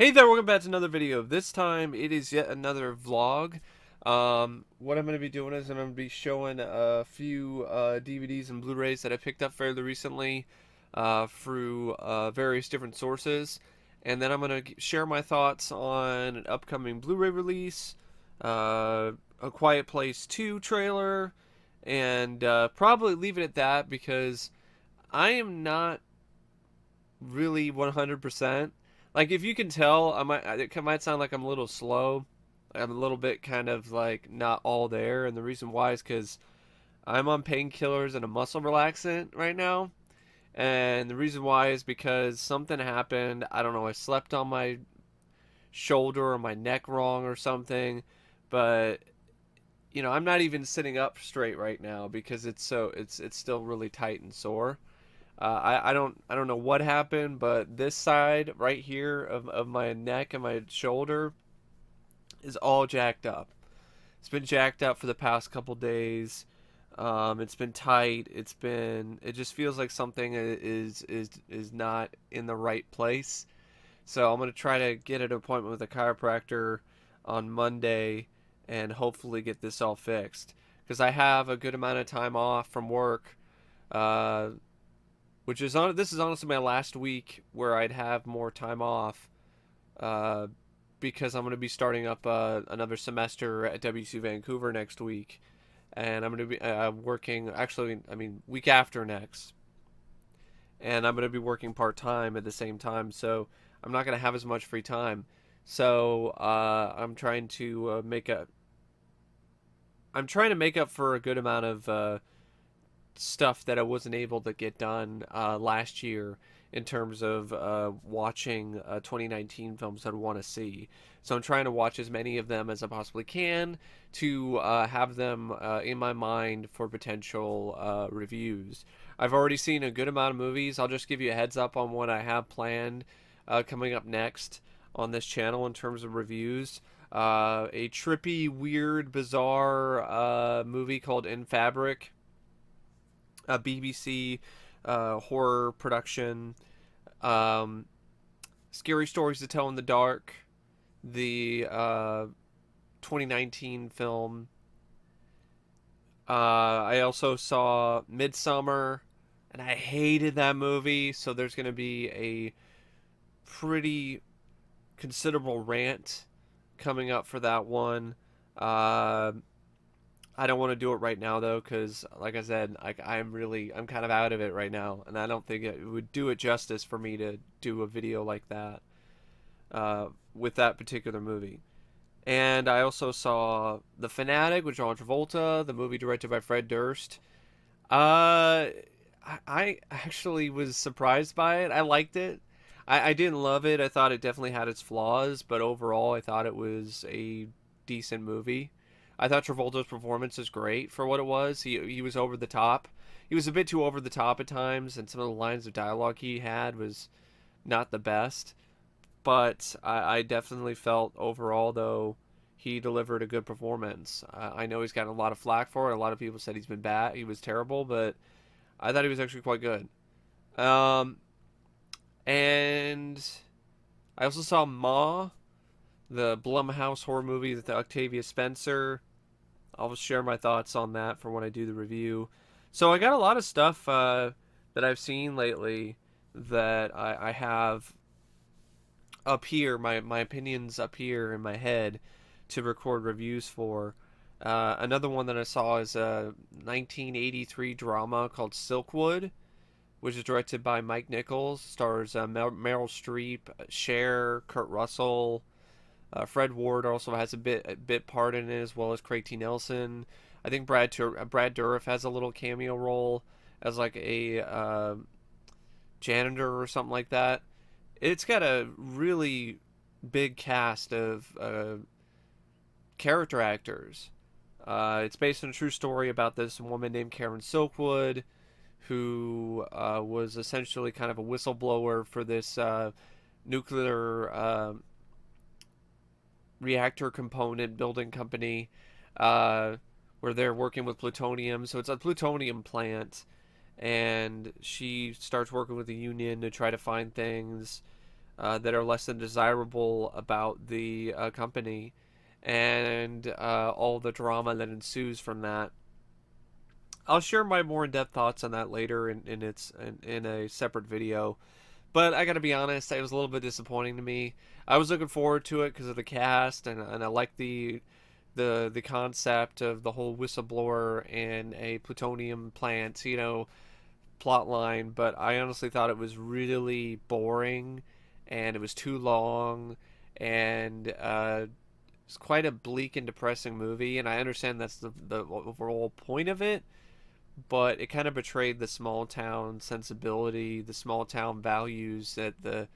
Hey there, welcome back to another video. This time it is yet another vlog. What I'm going to be doing is I'm going to be showing a few DVDs and Blu-rays that I picked up fairly recently through various different sources. And then I'm going to share my thoughts on an upcoming Blu-ray release, A Quiet Place 2 trailer, and probably leave it at that because I am not really 100%. Like, if you can tell, it might sound like I'm a little slow. I'm a little bit kind of like not all there, and the reason why is because I'm on painkillers and a muscle relaxant right now. And the reason why is because something happened. I don't know. I slept on my shoulder or my neck wrong or something, but I'm not even sitting up straight right now because it's still really tight and sore. I don't know what happened, but this side right here of my neck and my shoulder is all jacked up. It's been jacked up for the past couple days. It's been tight. It just feels like something is not in the right place. So I'm gonna try to get an appointment with a chiropractor on Monday and hopefully get this all fixed. Because I have a good amount of time off from work. Uh, which is on. This is honestly my last week where I'd have more time off, uh, because I'm going to be starting up another semester at WC Vancouver next week, and I'm going to be working. Actually, I mean week after next, and I'm going to be working part time at the same time. So I'm not going to have as much free time. So I'm trying to make a. I'm trying to make up for a good amount of stuff that I wasn't able to get done last year in terms of watching 2019 films that I want to see. So I'm trying to watch as many of them as I possibly can to have them in my mind for potential reviews. I've already seen a good amount of movies. I'll just give you a heads up on what I have planned coming up next on this channel in terms of reviews. A trippy, weird, bizarre movie called In Fabric, a BBC horror production. Um, Scary Stories to Tell in the Dark, the 2019 film. I also saw Midsummer, and I hated that movie. So there's going to be a pretty considerable rant coming up for that one. Uh, I don't want to do it right now though, because like I said, I'm kind of out of it right now, and I don't think it would do it justice for me to do a video like that with that particular movie. And I also saw The Fanatic with John Travolta, the movie directed by Fred Durst. Uh, I actually was surprised by it. I liked it. I didn't love it. I thought it definitely had its flaws, but overall, I thought it was a decent movie. I thought Travolta's performance was great for what it was. He was over the top. He was a bit too over the top at times, and some of the lines of dialogue he had was not the best. But I definitely felt overall, though, he delivered a good performance. I know he's gotten a lot of flack for it. A lot of people said he's been bad. He was terrible, but I thought he was actually quite good. Um, and I also saw Ma, the Blumhouse horror movie with Octavia Spencer. I'll share my thoughts on that for when I do the review. So I got a lot of stuff that I've seen lately that I have up here, my opinions up here in my head to record reviews for. Another one that I saw is a 1983 drama called Silkwood, which is directed by Mike Nichols, stars Meryl Streep, Cher, Kurt Russell. Fred Ward also has a bit part in it, as well as Craig T. Nelson. I think Brad Dourif has a little cameo role as like a janitor or something like that. It's got a really big cast of character actors. It's based on a true story about this woman named Karen Silkwood, who was essentially kind of a whistleblower for this nuclear reactor component building company, uh, where they're working with plutonium. So it's a plutonium plant, and she starts working with the union to try to find things that are less than desirable about the company, and all the drama that ensues from that. I'll share my more in-depth thoughts on that later in a separate video. But I gotta be honest, it was a little bit disappointing to me. I was looking forward to it because of the cast, and I like the concept of the whole whistleblower and a plutonium plant, plot line. But I honestly thought it was really boring, and it was too long, and it's quite a bleak and depressing movie. And I understand that's the overall point of it, but it kind of betrayed the small town sensibility, the small town values that the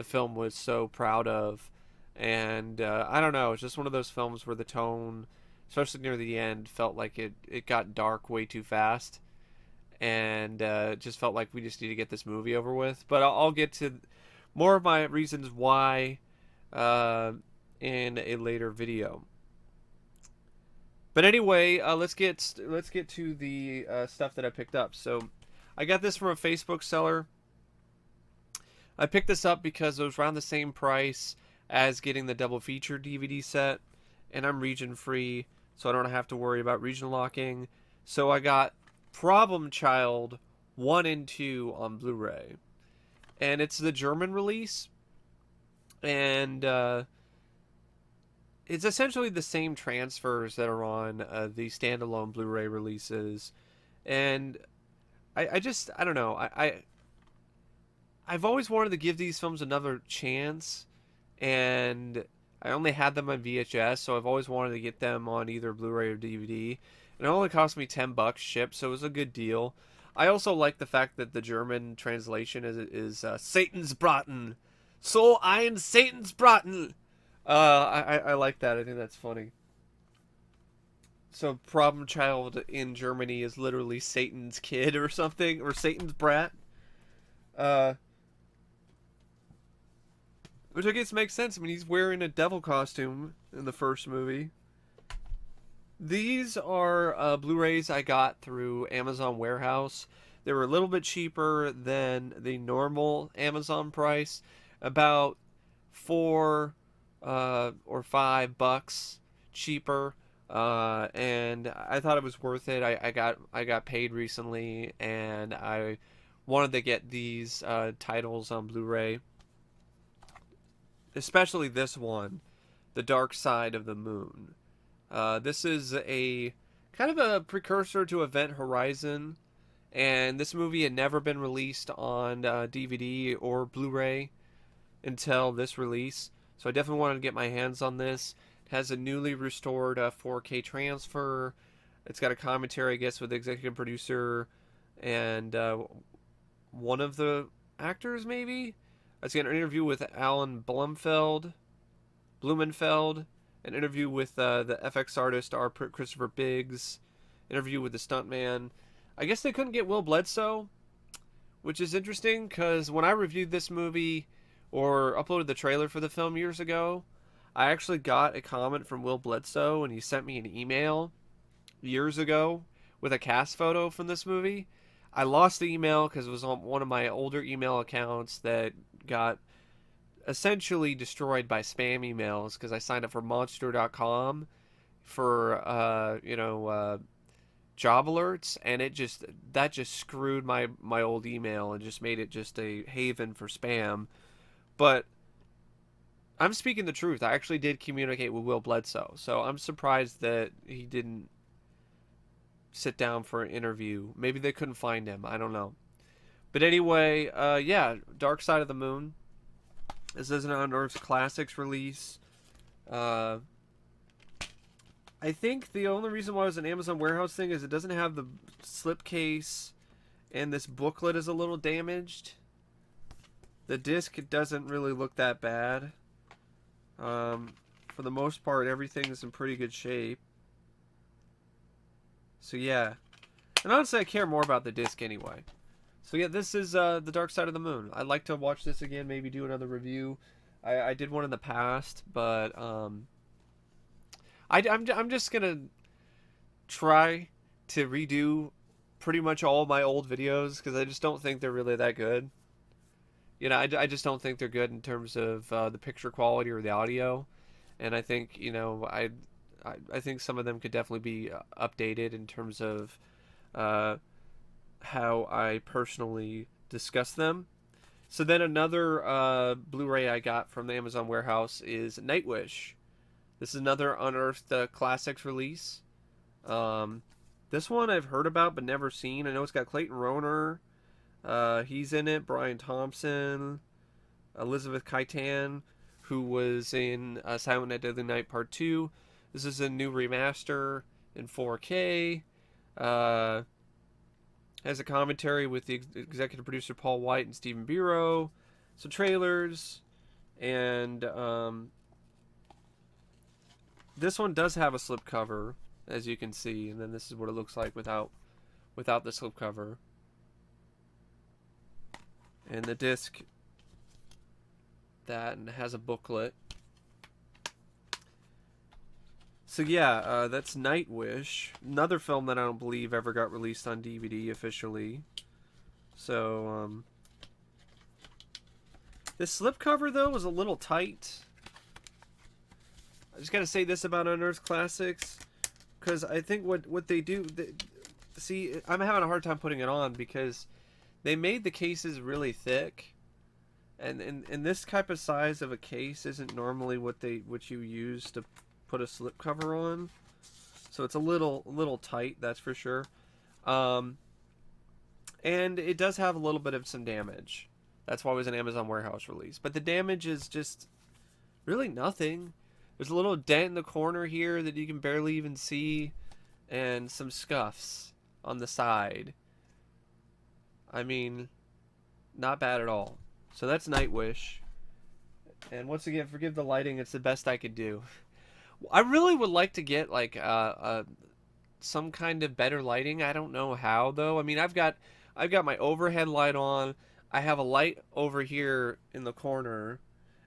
film was so proud of. And I don't know, it's just one of those films where the tone, especially near the end, felt like it got dark way too fast, and it just felt like we just need to get this movie over with. But I'll get to more of my reasons why uh, in a later video. But anyway, let's get to the stuff that I picked up. So I got this from a Facebook seller. I picked this up because it was around the same price as getting the double feature DVD set, and I'm region free, so I don't have to worry about region locking. So I got Problem Child 1 and 2 on Blu-ray, and it's the German release, and it's essentially the same transfers that are on the standalone Blu-ray releases, and I don't know, I've always wanted to give these films another chance, and I only had them on VHS, so I've always wanted to get them on either Blu-ray or DVD. And it only cost me $10 shipped, so it was a good deal. I also like the fact that the German translation is Satan's Braten. So ein Satan's Braten. I like that. I think that's funny. So Problem Child in Germany is literally Satan's kid or something, or Satan's brat. Uh, which I guess makes sense. I mean, he's wearing a devil costume in the first movie. These are Blu-rays I got through Amazon Warehouse. They were a little bit cheaper than the normal Amazon price, about $4 or $5 cheaper, and I thought it was worth it. I got paid recently, and I wanted to get these titles on Blu-ray, especially this one, The Dark Side of the Moon. This is a kind of a precursor to Event Horizon, and this movie had never been released on DVD or Blu-ray until this release, so I definitely wanted to get my hands on this. It has a newly restored 4K transfer. It's got a commentary, I guess, with the executive producer and one of the actors, maybe? It's got an interview with Alan Blumenfeld, an interview with the FX artist Christopher Biggs, interview with the stuntman. I guess they couldn't get Will Bledsoe, which is interesting because when I reviewed this movie or uploaded the trailer for the film years ago, I actually got a comment from Will Bledsoe, and he sent me an email years ago with a cast photo from this movie. I lost the email because it was on one of my older email accounts that got essentially destroyed by spam emails because I signed up for monster.com for job alerts, and that just screwed my old email and just made it just a haven for spam. But I'm speaking the truth. I actually did communicate with Will Bledsoe, so I'm surprised that he didn't sit down for an interview. Maybe they couldn't find him. I don't know. But anyway, yeah, Dark Side of the Moon. This is an Unearthed Classics release. I think the only reason why it was an Amazon Warehouse thing is it doesn't have the slipcase, and this booklet is a little damaged. The disc doesn't really look that bad. For the most part, everything is in pretty good shape. So yeah. And honestly, I care more about the disc anyway. So yeah, this is The Dark Side of the Moon. I'd like to watch this again, maybe do another review. I did one in the past, but I'm just gonna try to redo pretty much all my old videos because I just don't think they're really that good. I just don't think they're good in terms of the picture quality or the audio. And I think I think some of them could definitely be updated in terms of uh, how I personally discuss them. So then another Blu-ray I got from the Amazon warehouse is Nightwish. This is another Unearthed Classics release. Um, this one I've heard about but never seen. I know it's got Clayton Rohner. He's in it. Brian Thompson, Elizabeth Kaitan, who was in Silent Night, Deadly Night Part 2. This is a new remaster in 4K. Uh, has a commentary with the executive producer Paul White and Stephen Biro. Some trailers. And this one does have a slipcover, as you can see. And then this is what it looks like without the slipcover. And the disc that and has a booklet. So yeah, that's Nightwish, another film that I don't believe ever got released on DVD officially. So this slipcover though was a little tight. I just gotta say this about Unearthed Classics, because I think what they do, see, I'm having a hard time putting it on because they made the cases really thick. And this type of size of a case isn't normally what you use to put a slipcover on, so it's a little tight, that's for sure. And it does have a little bit of some damage. That's why it was an Amazon warehouse release. But the damage is just really nothing. There's a little dent in the corner here that you can barely even see, and some scuffs on the side. I mean, not bad at all. So that's Nightwish. And once again, forgive the lighting, it's the best I could do. I really would like to get like some kind of better lighting. I don't know how though. I mean, I've got my overhead light on. I have a light over here in the corner,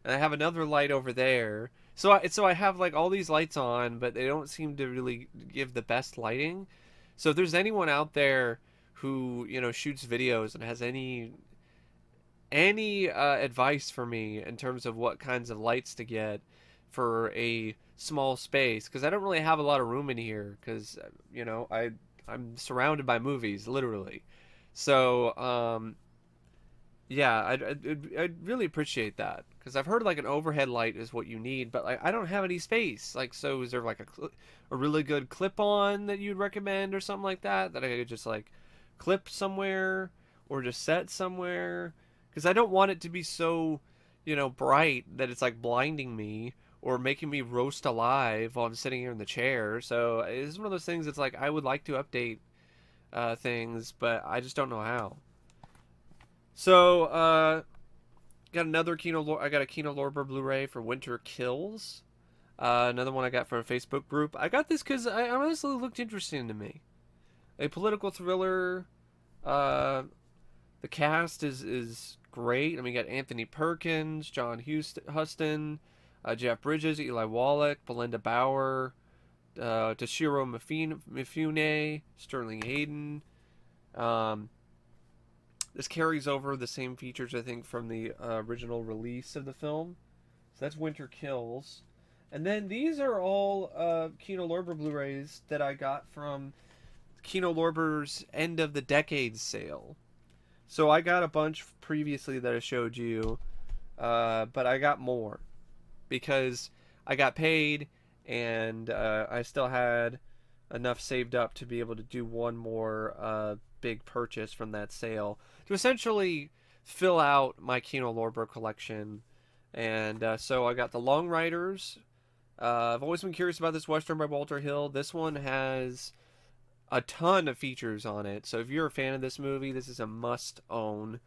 and I have another light over there. So I have like all these lights on, but they don't seem to really give the best lighting. So if there's anyone out there who shoots videos and has any advice for me in terms of what kinds of lights to get for a small space, because I don't really have a lot of room in here, because I'm surrounded by movies literally. So yeah, I'd really appreciate that, because I've heard like an overhead light is what you need, but like I don't have any space. Like, so is there like a really good clip on that you'd recommend or something like that I could just like clip somewhere or just set somewhere? Because I don't want it to be so, bright that it's like blinding me or making me roast alive while I'm sitting here in the chair. So it's one of those things that's like I would like to update things, but I just don't know how. So got another I got a Kino Lorber Blu-ray for Winter Kills. Another one I got from a Facebook group. I got this because it honestly looked interesting to me. A political thriller. The cast is great. I mean, you got Anthony Perkins, John Huston, Jeff Bridges, Eli Wallach, Belinda Bauer, Toshiro Mifune, Sterling Hayden. This carries over the same features, I think, from the original release of the film. So that's Winter Kills. And then these are all Kino Lorber Blu-rays that I got from Kino Lorber's end of the decade sale. So I got a bunch previously that I showed you, but I got more because I got paid, and I still had enough saved up to be able to do one more big purchase from that sale to essentially fill out my Kino Lorber collection. And so I got the Long Riders. I've always been curious about this Western by Walter Hill. This one has a ton of features on it, so if you're a fan of this movie, this is a must own.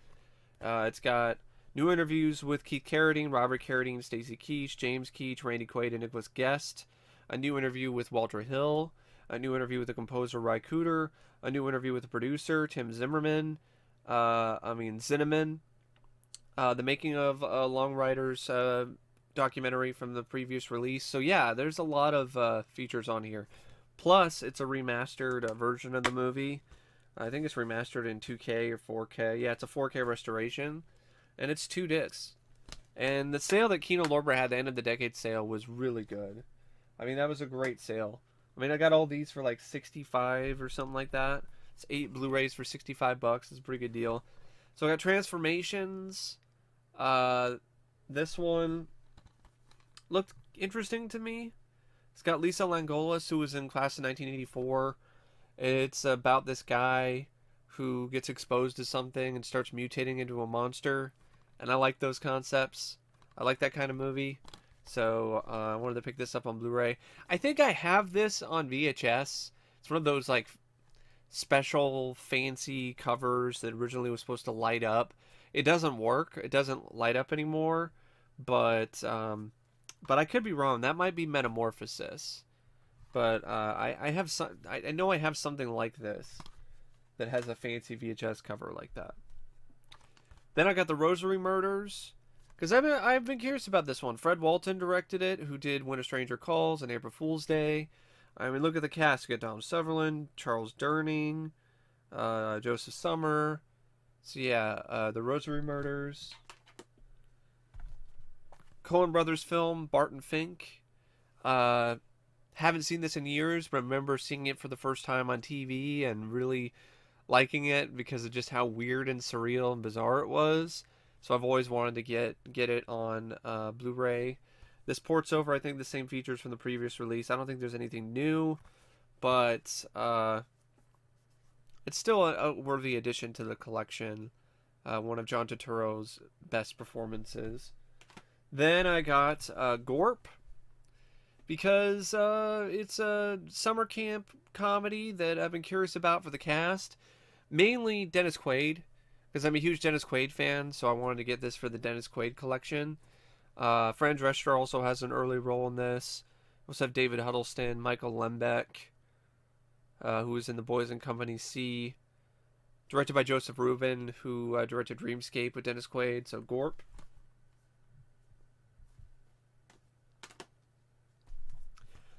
It's got new interviews with Keith Carradine, Robert Carradine, Stacy Keach, James Keach, Randy Quaid, and Nicholas Guest. A new interview with Walter Hill. A new interview with the composer Ry Cooder. A new interview with the producer Tim Zimmerman. Zinneman. The making of Long Riders documentary from the previous release. So yeah, there's a lot of features on here. Plus, it's a remastered version of the movie. I think it's remastered in 2K or 4K. Yeah, it's a 4K restoration. and it's 2 discs. And the sale that Kino Lorber had, the end of the decade sale, was really good. I mean, that was a great sale. I mean, I got all these for like 65 or something like that. It's 8 Blu-rays for 65 bucks. It's a pretty good deal. So I got Transformations. This one looked interesting to me. It's got Lisa Langlois, who was in class of 1984. It's about this guy who gets exposed to something and starts mutating into a monster. And I like those concepts. I like that kind of movie. So I wanted to pick this up on Blu-ray. I think I have this on VHS. It's one of those like special fancy covers that originally was supposed to light up. It doesn't work. It doesn't light up anymore. But I could be wrong. That might be Metamorphosis. But I have some. I know I have something like this that has a fancy VHS cover like that. Then I got the Rosary Murders, because I've been curious about this one. Fred Walton directed it, who did When a Stranger Calls and April Fool's Day. I mean, look at the cast. You got Dom Sutherland, Charles Durning, Joseph Summer. So yeah, the Rosary Murders. Coen Brothers film, Barton Fink. Haven't seen this in years, but I remember seeing it for the first time on TV and really liking it because of just how weird and surreal and bizarre it was. So I've always wanted to get it on Blu-ray. This ports over, I think, the same features from the previous release. I don't think there's anything new, but it's still a worthy addition to the collection. One of John Turturro's best performances. Then I got Gorp, because it's a summer camp comedy that I've been curious about for the cast. Mainly Dennis Quaid, because I'm a huge Dennis Quaid fan, so I wanted to get this for the Dennis Quaid collection. Fran Drescher also has an early role in this. We also have David Huddleston, Michael Lembeck, who was in The Boys and Company C. Directed by Joseph Rubin, who directed Dreamscape with Dennis Quaid, so Gorp.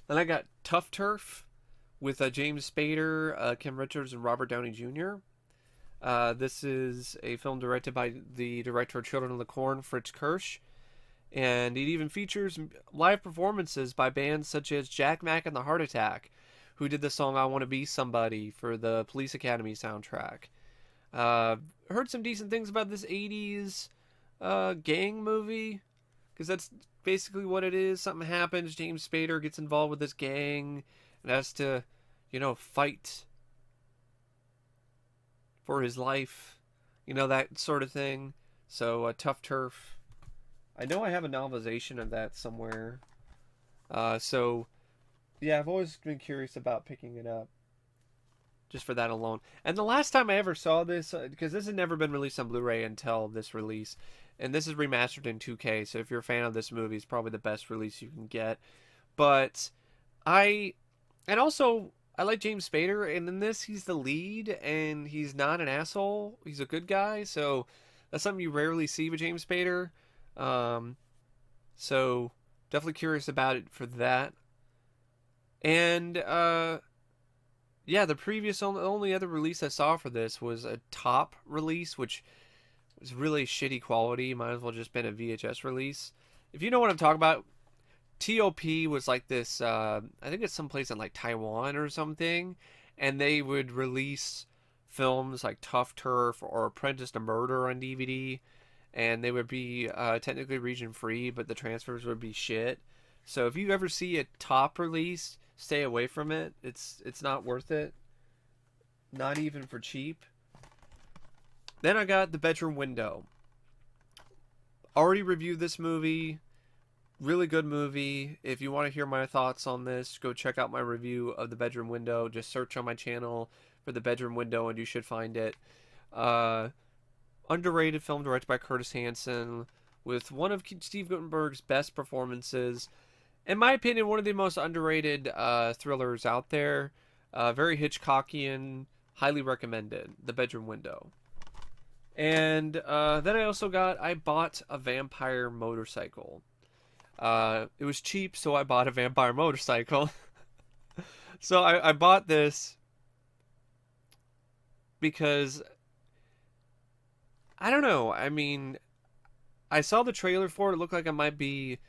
Then I got Tough Turf with James Spader, Kim Richards, and Robert Downey Jr. This is a film directed by the director of Children of the Corn, Fritz Kirsch. And it even features live performances by bands such as Jack Mack and the Heart Attack, who did the song I Want to Be Somebody for the Police Academy soundtrack. Heard some decent things about this 80s gang movie, because that's basically what it is. Something happens, James Spader gets involved with this gang and has to, fight for his life, that sort of thing. So Tough Turf. I know I have a novelization of that somewhere. So yeah, I've always been curious about picking it up just for that alone. And the last time I ever saw this, because this had never been released on Blu-ray until this release, and this is remastered in 2K, so if you're a fan of this movie, it's probably the best release you can get. But I like James Spader, and in this, he's the lead, and he's not an asshole. He's a good guy, so that's something you rarely see with James Spader. So definitely curious about it for that. And yeah, the only other release I saw for this was a top release, which was really shitty quality. Might as well just been a VHS release. If you know what I'm talking about, TOP was like this, I think it's someplace in like Taiwan or something, and they would release films like Tough Turf or Apprentice to Murder on DVD, and they would be technically region free, but the transfers would be shit. So if you ever see a top release, stay away from it. It's not worth it. Not even for cheap. Then I got The Bedroom Window. Already reviewed this movie. Really good movie. If you want to hear my thoughts on this, go check out my review of The Bedroom Window. Just search on my channel for The Bedroom Window and you should find it. Underrated film directed by Curtis Hanson with one of Steve Guttenberg's best performances. In my opinion, one of the most underrated thrillers out there. Very Hitchcockian. Highly recommended. The Bedroom Window. And then I bought a vampire motorcycle. It was cheap, so I bought a vampire motorcycle. So I bought this because, I don't know, I mean, I saw the trailer for it. It looked like it might be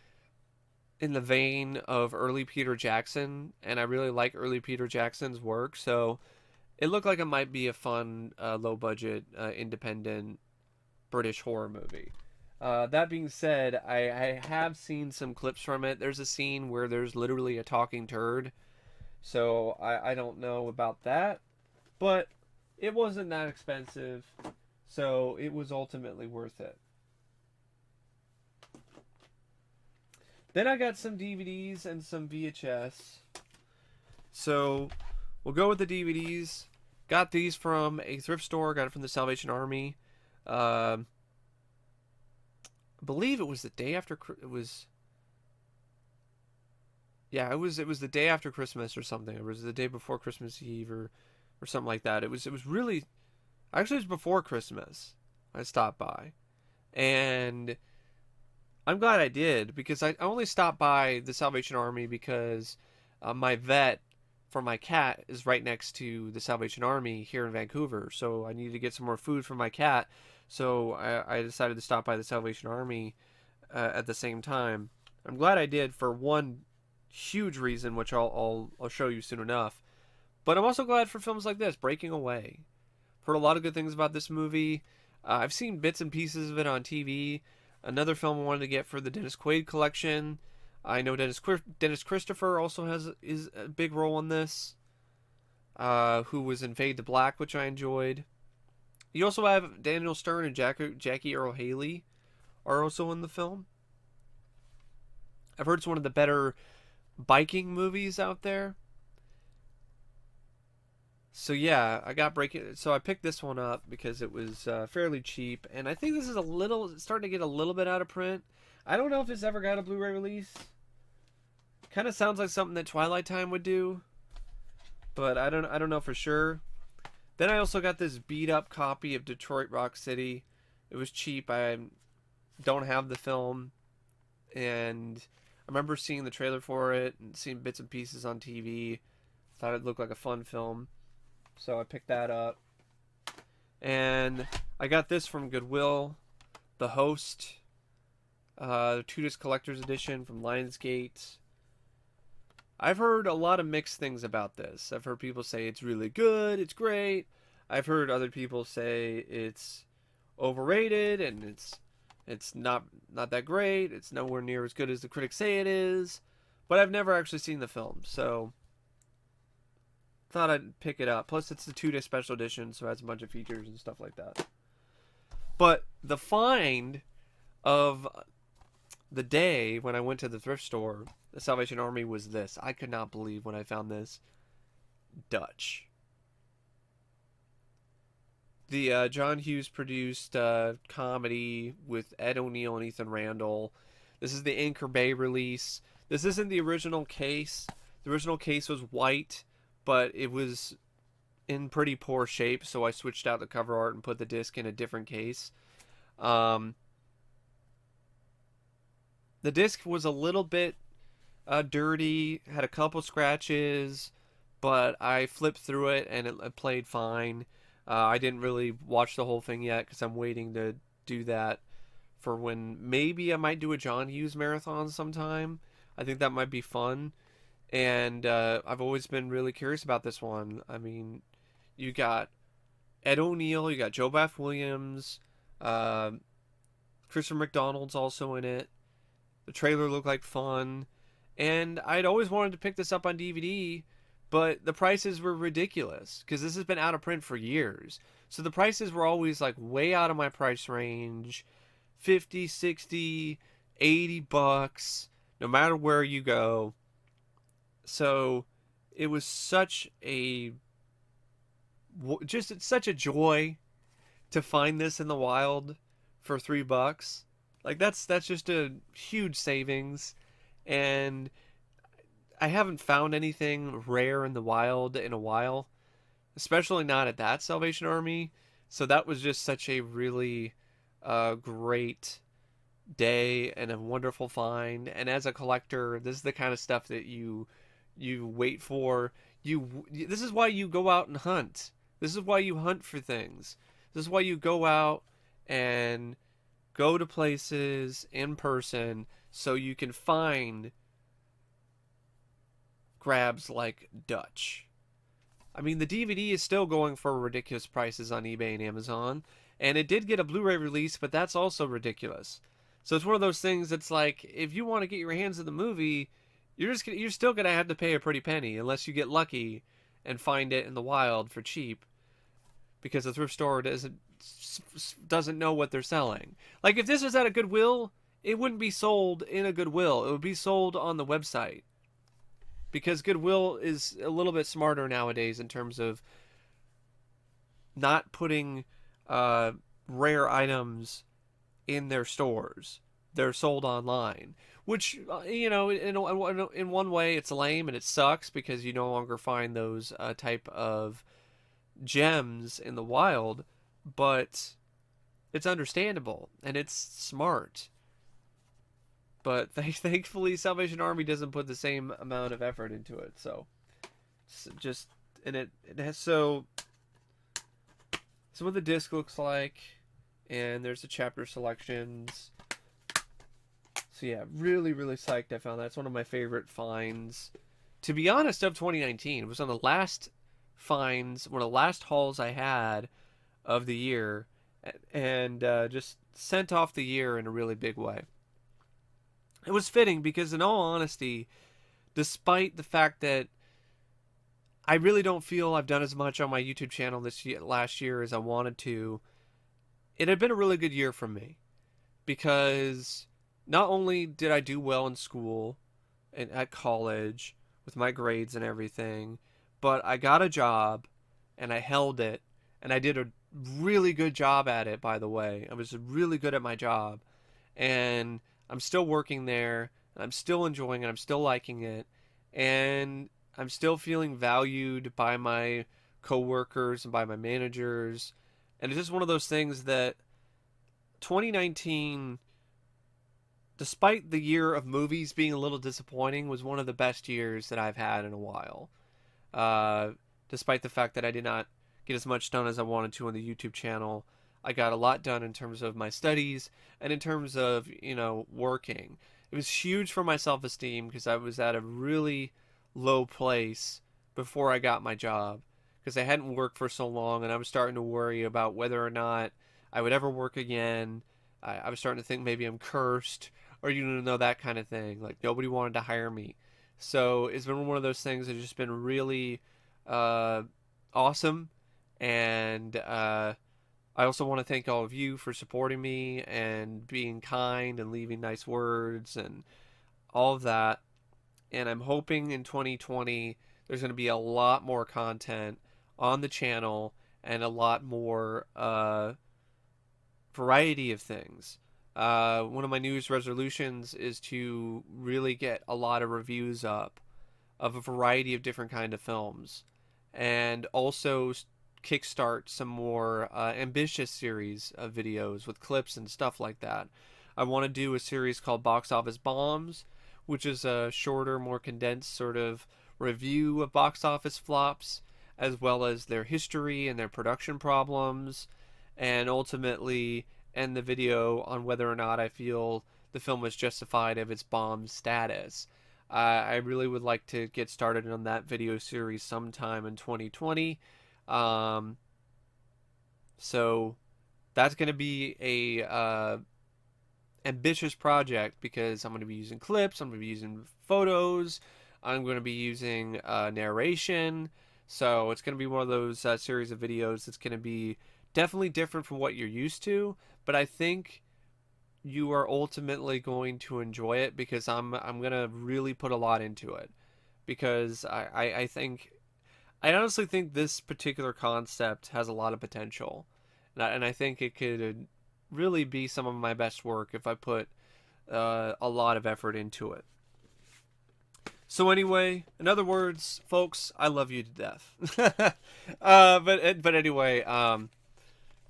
in the vein of early Peter Jackson, and I really like early Peter Jackson's work, so it looked like it might be a fun, low budget, independent British horror movie. That being said, I have seen some clips from it. There's a scene where there's literally a talking turd, so I don't know about that, but it wasn't that expensive, so it was ultimately worth it. Then I got some DVDs and some VHS. So we'll go with the DVDs. Got these from a thrift store. Got it from the Salvation Army. I believe it was the day after. It was. Yeah, it was the day after Christmas or something. It was the day before Christmas Eve or something like that. It was really actually it was before Christmas. I stopped by, and I'm glad I did because I only stopped by the Salvation Army because my vet for my cat is right next to the Salvation Army here in Vancouver. So I needed to get some more food for my cat. So I decided to stop by the Salvation Army at the same time. I'm glad I did for one huge reason, which I'll show you soon enough. But I'm also glad for films like this, Breaking Away. Heard a lot of good things about this movie. I've seen bits and pieces of it on TV. Another film I wanted to get for the Dennis Quaid collection. I know Dennis Christopher also is a big role in this. Who was in Fade to Black, which I enjoyed. You also have Daniel Stern and Jackie Earle Haley are also in the film. I've heard it's one of the better biking movies out there. So yeah, So I picked this one up because it was fairly cheap, and I think this is starting to get a little bit out of print. I don't know if it's ever got a Blu-ray release. Kind of sounds like something that Twilight Time would do, but I don't know for sure. Then I also got this beat up copy of Detroit Rock City. It was cheap. I don't have the film, and I remember seeing the trailer for it and seeing bits and pieces on TV. Thought it looked like a fun film, so I picked that up. And I got this from Goodwill, The Host, the 2-disc collector's edition from Lionsgate. I've heard a lot of mixed things about this. I've heard people say it's really good, it's great. I've heard other people say it's overrated and it's not that great. It's nowhere near as good as the critics say it is. But I've never actually seen the film, so thought I'd pick it up. Plus, it's the 2-disc special edition, so it has a bunch of features and stuff like that. But the find of the day when I went to the thrift store, the Salvation Army, was this. I could not believe when I found this. Dutch. The John Hughes produced comedy with Ed O'Neill and Ethan Randall. This is the Anchor Bay release. This isn't the original case. The original case was white, but it was in pretty poor shape, so I switched out the cover art and put the disc in a different case. The disc was a little bit dirty, had a couple scratches, but I flipped through it and it played fine. I didn't really watch the whole thing yet because I'm waiting to do that for when maybe I might do a John Hughes marathon sometime. I think that might be fun. And I've always been really curious about this one. I mean, you got Ed O'Neill, you got Joe Bath Williams, Christopher McDonald's also in it. The trailer looked like fun. And I'd always wanted to pick this up on DVD, but the prices were ridiculous because this has been out of print for years. So the prices were always like way out of my price range. 50, 60, 80 bucks, no matter where you go. So it was such a such a joy to find this in the wild for $3. Like that's just a huge savings, and I haven't found anything rare in the wild in a while, especially not at that Salvation Army. So that was just such a really great day and a wonderful find. And as a collector, this is the kind of stuff that you wait for. This is why you go out and hunt. This is why you hunt for things. This is why you go out and go to places in person so you can find grabs like Dutch. I mean, the DVD is still going for ridiculous prices on eBay and Amazon, and it did get a Blu-ray release, but that's also ridiculous. So it's one of those things that's like, if you want to get your hands on the movie, you're still gonna have to pay a pretty penny unless you get lucky and find it in the wild for cheap, because the thrift store doesn't know what they're selling. Like if this was at a Goodwill, it wouldn't be sold in a Goodwill. It would be sold on the website, because Goodwill is a little bit smarter nowadays in terms of not putting rare items in their stores. They're sold online, which in one way it's lame and it sucks because you no longer find those type of gems in the wild, but it's understandable and it's smart. But thankfully, Salvation Army doesn't put the same amount of effort into it. So, just and it has so what the disc looks like, and there's the chapter selections. So yeah, really psyched. I found that. It's one of my favorite finds, to be honest, of 2019. It was one of the last finds, one of the last hauls I had of the year, and just sent off the year in a really big way. It was fitting because, in all honesty, despite the fact that I really don't feel I've done as much on my YouTube channel last year as I wanted to, it had been a really good year for me, because not only did I do well in school and at college with my grades and everything, but I got a job and I held it, and I did a really good job at it, by the way. I was really good at my job, and I'm still working there, and I'm still enjoying it, I'm still liking it, and I'm still feeling valued by my coworkers and by my managers. And it's just one of those things that 2019, despite the year of movies being a little disappointing, was one of the best years that I've had in a while. Despite the fact that I did not get as much done as I wanted to on the YouTube channel, I got a lot done in terms of my studies and in terms of, working. It was huge for my self-esteem because I was at a really low place before I got my job, because I hadn't worked for so long, and I was starting to worry about whether or not I would ever work again. I was starting to think maybe I'm cursed, or that kind of thing. Like, nobody wanted to hire me. So it's been one of those things that's just been really awesome. And I also want to thank all of you for supporting me and being kind and leaving nice words and all of that. And I'm hoping in 2020 there's going to be a lot more content on the channel and a lot more variety of things. One of my New Year's resolutions is to really get a lot of reviews up of a variety of different kind of films, and also kickstart some more ambitious series of videos with clips and stuff like that. I want to do a series called Box Office Bombs, which is a shorter, more condensed sort of review of box office flops, as well as their history and their production problems, and ultimately end the video on whether or not I feel the film was justified of its bomb status. I really would like to get started on that video series sometime in 2020. So that's going to be a ambitious project, because I'm going to be using clips, I'm going to be using photos, I'm going to be using narration. So it's going to be one of those series of videos that's going to be definitely different from what you're used to, but I think you are ultimately going to enjoy it, because I'm going to really put a lot into it, because I honestly think this particular concept has a lot of potential, and I think it could really be some of my best work if I put a lot of effort into it. So anyway, in other words, folks, I love you to death. But anyway,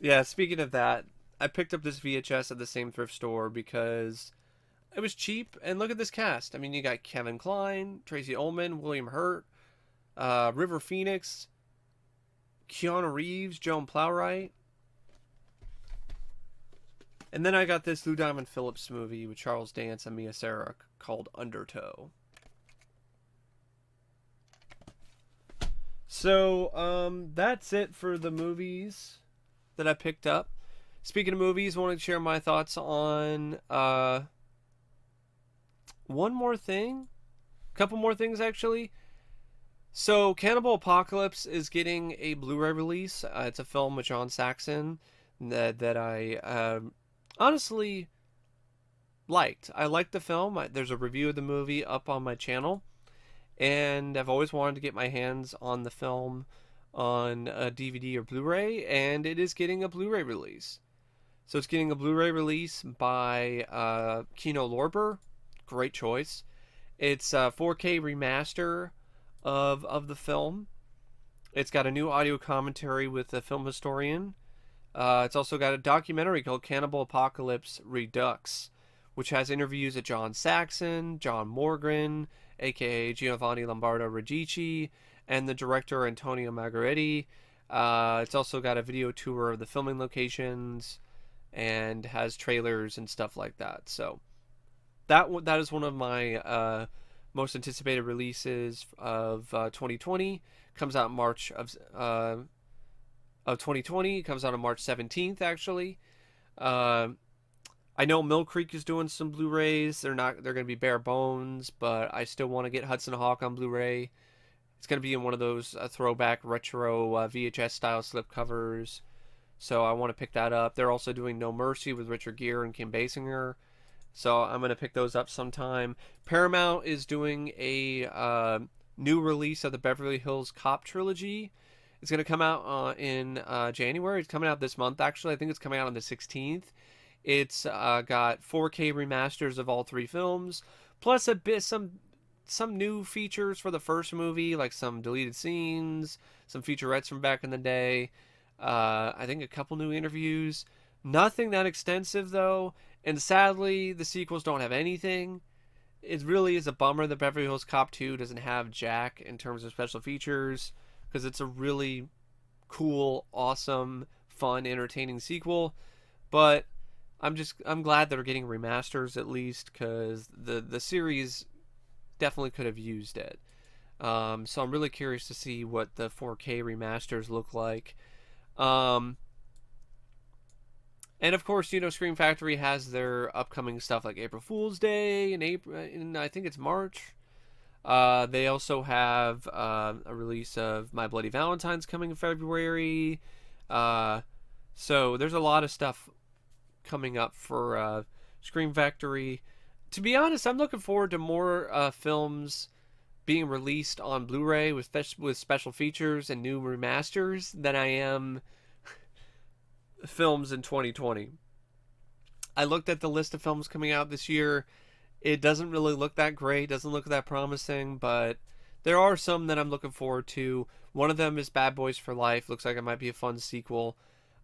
yeah, speaking of that, I picked up this VHS at the same thrift store because it was cheap, and look at this cast. I mean, you got Kevin Kline, Tracy Ullman, William Hurt, River Phoenix, Keanu Reeves, Joan Plowright. And then I got this Lou Diamond Phillips movie with Charles Dance and Mia Sara called Undertow. So, that's it for the movies that I picked up. Speaking of movies, I wanted to share my thoughts on one more thing. A couple more things, actually. So, Cannibal Apocalypse is getting a Blu-ray release. It's a film with John Saxon that I honestly liked. I liked the film. There's a review of the movie up on my channel, and I've always wanted to get my hands on the film on a DVD or Blu-ray, and it is getting a Blu-ray release. So it's getting a Blu-ray release by Kino Lorber. Great choice. It's a 4K remaster of the film. It's got a new audio commentary with the film historian. It's also got a documentary called Cannibal Apocalypse Redux, which has interviews of John Saxon, John Morgan, aka Giovanni Lombardo Radici, and the director Antonio Margheriti. It's also got a video tour of the filming locations and has trailers and stuff like that. So that is one of my most anticipated releases of 2020. Comes out in March of 2020. It comes out on March 17th, actually. I know Mill Creek is doing some Blu-rays. They're going to be bare bones, but I still want to get Hudson Hawk on Blu-ray. It's going to be in one of those throwback retro VHS style slipcovers. So I want to pick that up. They're also doing No Mercy with Richard Gere and Kim Basinger. So I'm going to pick those up sometime. Paramount is doing a new release of the Beverly Hills Cop trilogy. It's going to come out in January. It's coming out this month, actually. I think it's coming out on the 16th. It's got 4K remasters of all three films, plus a bit some new features for the first movie, like some deleted scenes, some featurettes from back in the day. I think a couple new interviews. Nothing that extensive, though. And sadly, the sequels don't have anything. It really is a bummer that Beverly Hills Cop 2 doesn't have Jack in terms of special features, because it's a really cool, awesome, fun, entertaining sequel. But I'm glad they're getting remasters at least, because the series definitely could have used it. So I'm really curious to see what the 4K remasters look like. And of course, Scream Factory has their upcoming stuff like April Fool's Day in April, in I think it's March. They also have a release of My Bloody Valentine's coming in February. So there's a lot of stuff coming up for Scream Factory. To be honest, I'm looking forward to more films being released on Blu-ray with special features and new remasters than I am films in 2020. I looked at the list of films coming out this year. It doesn't really look that great, doesn't look that promising, but there are some that I'm looking forward to. One of them is Bad Boys for Life. Looks like it might be a fun sequel.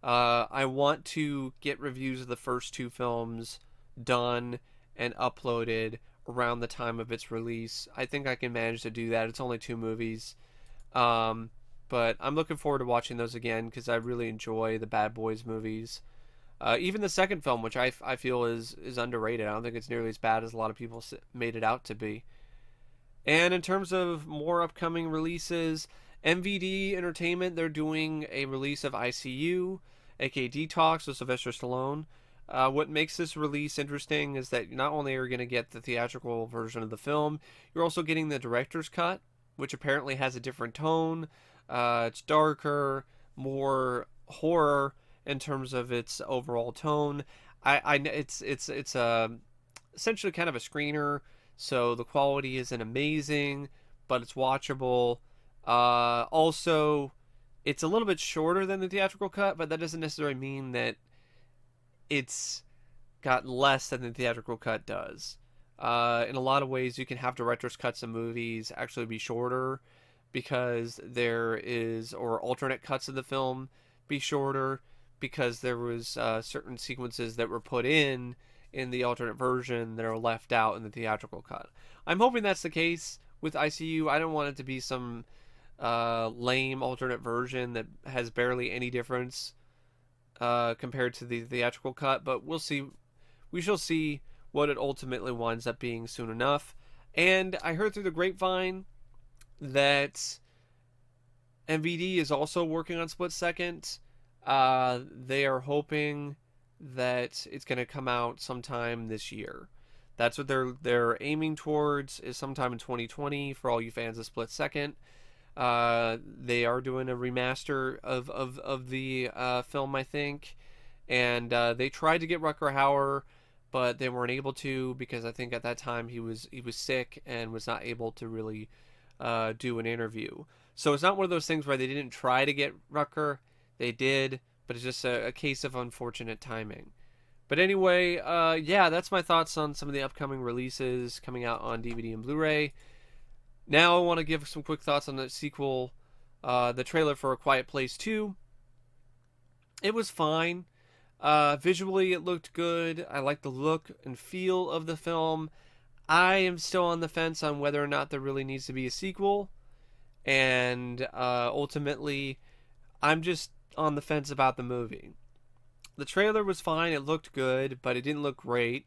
I want to get reviews of the first two films done and uploaded around the time of its release. I think I can manage to do that. It's only 2 movies. But I'm looking forward to watching those again because I really enjoy the Bad Boys movies. Even the second film, which I feel is underrated. I don't think it's nearly as bad as a lot of people made it out to be. And in terms of more upcoming releases, MVD Entertainment, they're doing a release of ICU, aka Detox with Sylvester Stallone. What makes this release interesting is that not only are you going to get the theatrical version of the film, you're also getting the director's cut, which apparently has a different tone. It's darker, more horror in terms of its overall tone. It's essentially kind of a screener, so the quality isn't amazing, but it's watchable. Also, it's a little bit shorter than the theatrical cut, but that doesn't necessarily mean that it's got less than the theatrical cut does. In a lot of ways, you can have director's cuts of movies actually be shorter because or alternate cuts of the film be shorter because there was certain sequences that were put in the alternate version that are left out in the theatrical cut. I'm hoping that's the case with ICU. I don't want it to be some lame alternate version that has barely any difference compared to the theatrical cut, but we'll see. We shall see what it ultimately winds up being soon enough. And I heard through the grapevine that MVD is also working on Split Second. They are hoping that it's going to come out sometime this year. That's what they're aiming towards, is sometime in 2020 for all you fans of Split Second. They are doing a remaster of the film, I think, and they tried to get Rutger Hauer, but they weren't able to because I think at that time he was sick and was not able to really do an interview. So it's not one of those things where they didn't try to get Rutger. They did, but it's just a case of unfortunate timing. But anyway, yeah, that's my thoughts on some of the upcoming releases coming out on DVD and Blu-ray. Now I want to give some quick thoughts on the sequel, the trailer for A Quiet Place 2. It was fine. Visually, it looked good. I like the look and feel of the film. I am still on the fence on whether or not there really needs to be a sequel. And ultimately, I'm just on the fence about the movie. The trailer was fine. It looked good, but it didn't look great.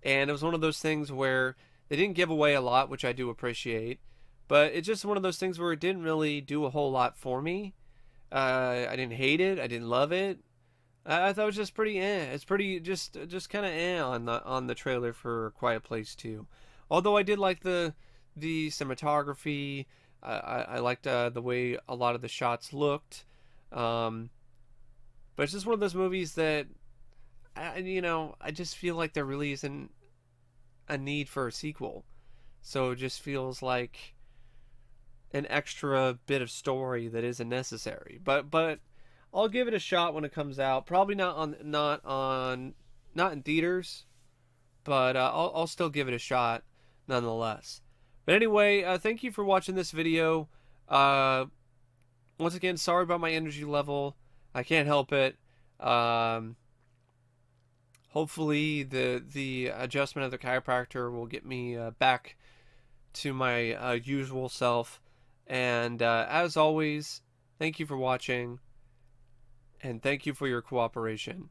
And it was one of those things where they didn't give away a lot, which I do appreciate. But it's just one of those things where it didn't really do a whole lot for me. I didn't hate it. I didn't love it. I thought it was just pretty It's pretty just kind of on the trailer for Quiet Place 2. Although I did like the cinematography. I liked the way a lot of the shots looked. But it's just one of those movies that I just feel like there really isn't a need for a sequel. So it just feels like an extra bit of story that isn't necessary. But I'll give it a shot when it comes out. Probably not in theaters, but I'll still give it a shot nonetheless. But anyway, thank you for watching this video. Once again, sorry about my energy level. I can't help it. Hopefully the adjustment of the chiropractor will get me back to my usual self. And as always, thank you for watching, and thank you for your cooperation,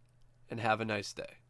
and have a nice day.